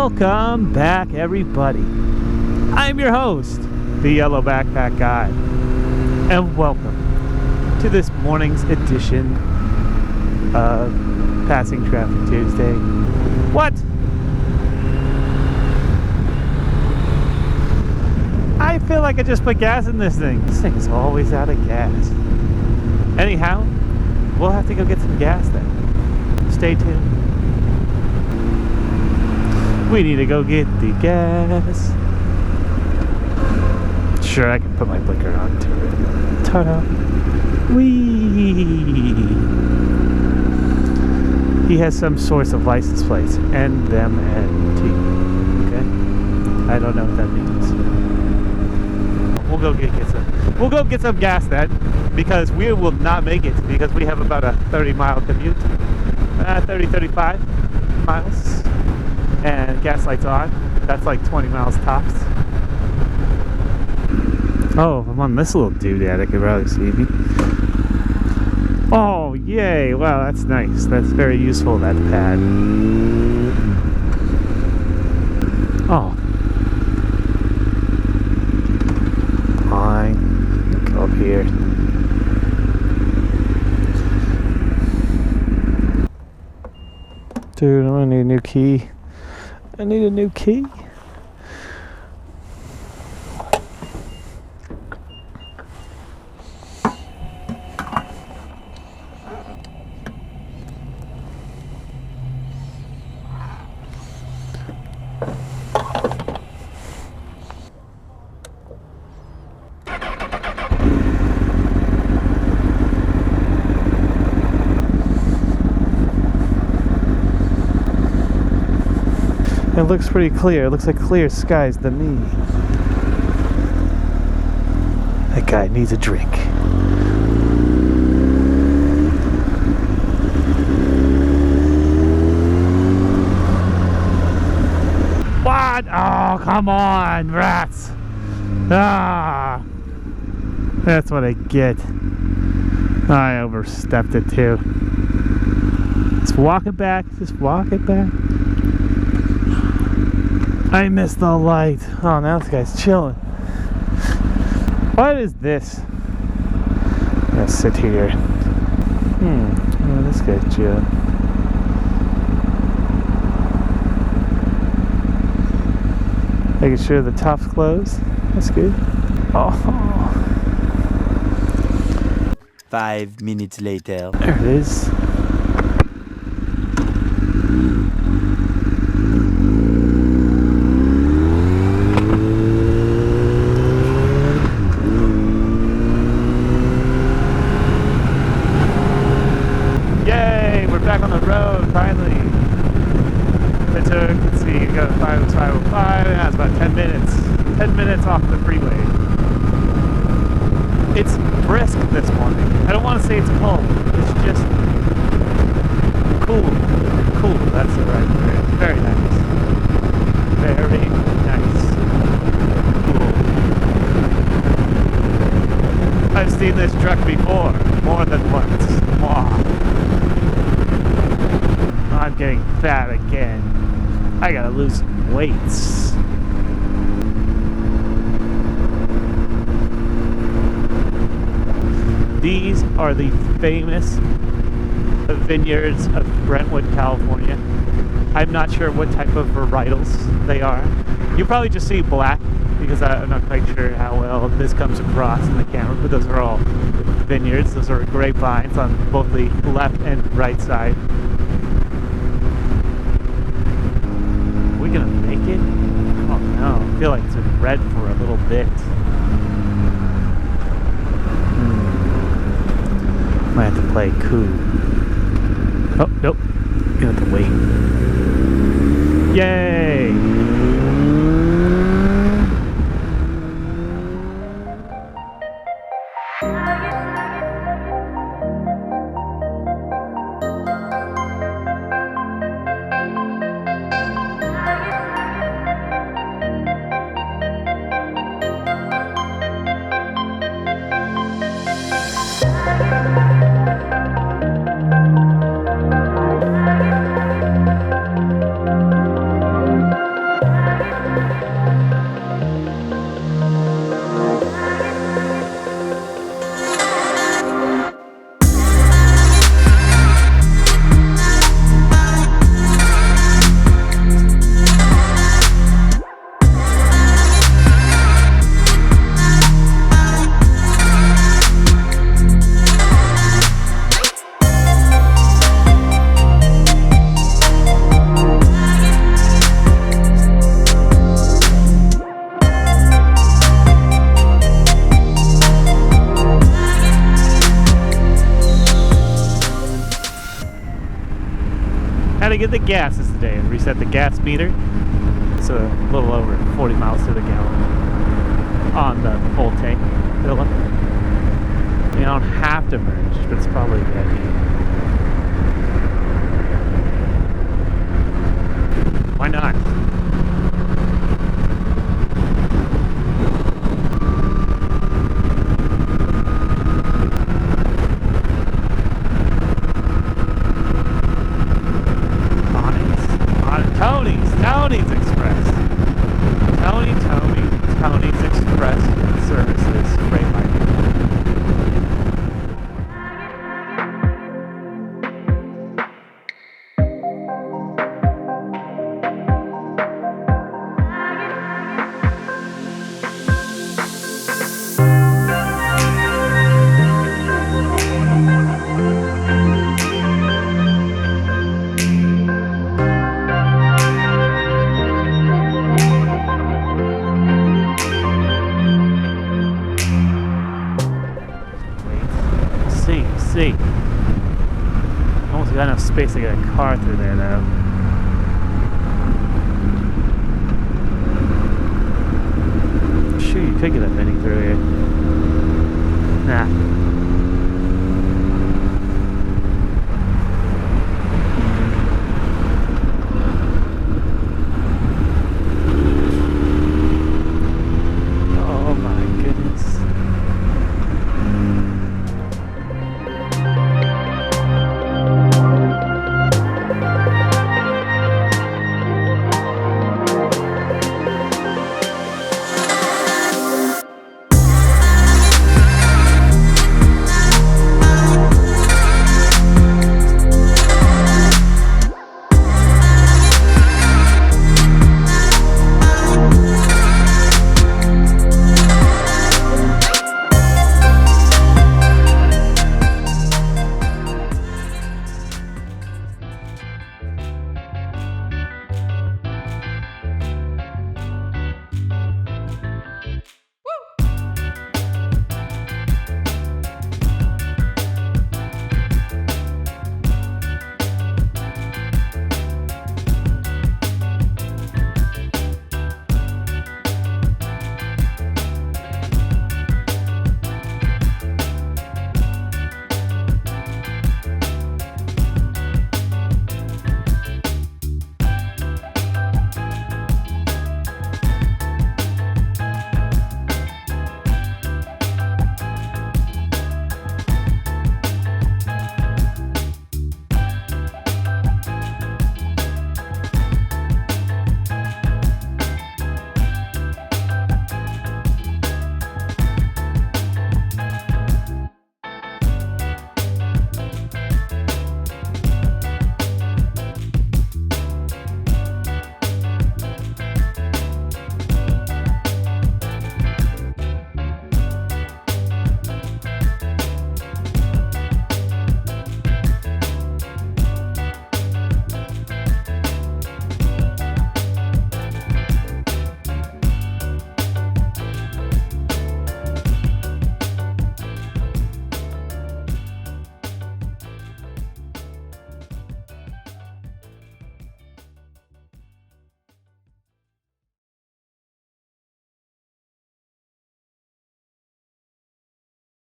Welcome back, everybody. I'm your host, the Yellow Backpack Guy, and welcome to this morning's edition of Passing Traffic Tuesday. What? I feel like I just put gas in this thing. This thing is always out of gas. Anyhow, we'll have to go get some gas then. Stay tuned. We need to go get the gas. Sure, I can put my blinker on too. Ta-da. Whee! He has some source of license plates. NMNT. Okay? I don't know what that means. We'll go get some gas then, because we will not make it, because we have about a 30-mile commute. 30-35 miles. And gas lights on. That's like 20 miles tops. Oh, I'm on this little doodad. I can barely see me. Oh, yay. Wow, that's nice. That's very useful, that pad. Oh. Fine. Go up here. Dude, I'm gonna need a new key. I need a new key. It looks pretty clear. It looks like clear skies to me. That guy needs a drink. What? Oh, come on, rats. Ah. That's what I get. I overstepped it too. Just walk it back. Just walk it back. I missed the light. Oh, now this guy's chilling. What is this? I'm gonna sit here. Oh, this guy's chilling. Making sure the top's closed. That's good. Oh. 5 minutes later. There it is. Back on the road, finally. It took, let's see, we got 505, and that's about 10 minutes. 10 minutes off the freeway. It's brisk this morning. I don't want to say it's cold. It's just cool. Cool, that's the right word. Very nice. Very nice. Cool. I've seen this truck before, more than once. Wow. I'm getting fat again. I gotta lose some weights. These are the famous vineyards of Brentwood, California. I'm not sure what type of varietals they are. You probably just see black, because I'm not quite sure how well this comes across in the camera, but those are all vineyards. Those are grapevines on both the left and right side. Gonna make it? Oh no, I feel like it's been red for a little bit. Might have to play cool. Oh, nope. Gonna have to wait. Yay! to get the gases today and reset the gas meter. It's a little over 40 miles to the gallon on the full tank fill up. You don't have to merge, but it's probably a good idea. Why not? Tony's Express. Tony's Express services. Freight line. See. Almost got enough space to get a car through there, though. Sure, you could get a mini through here.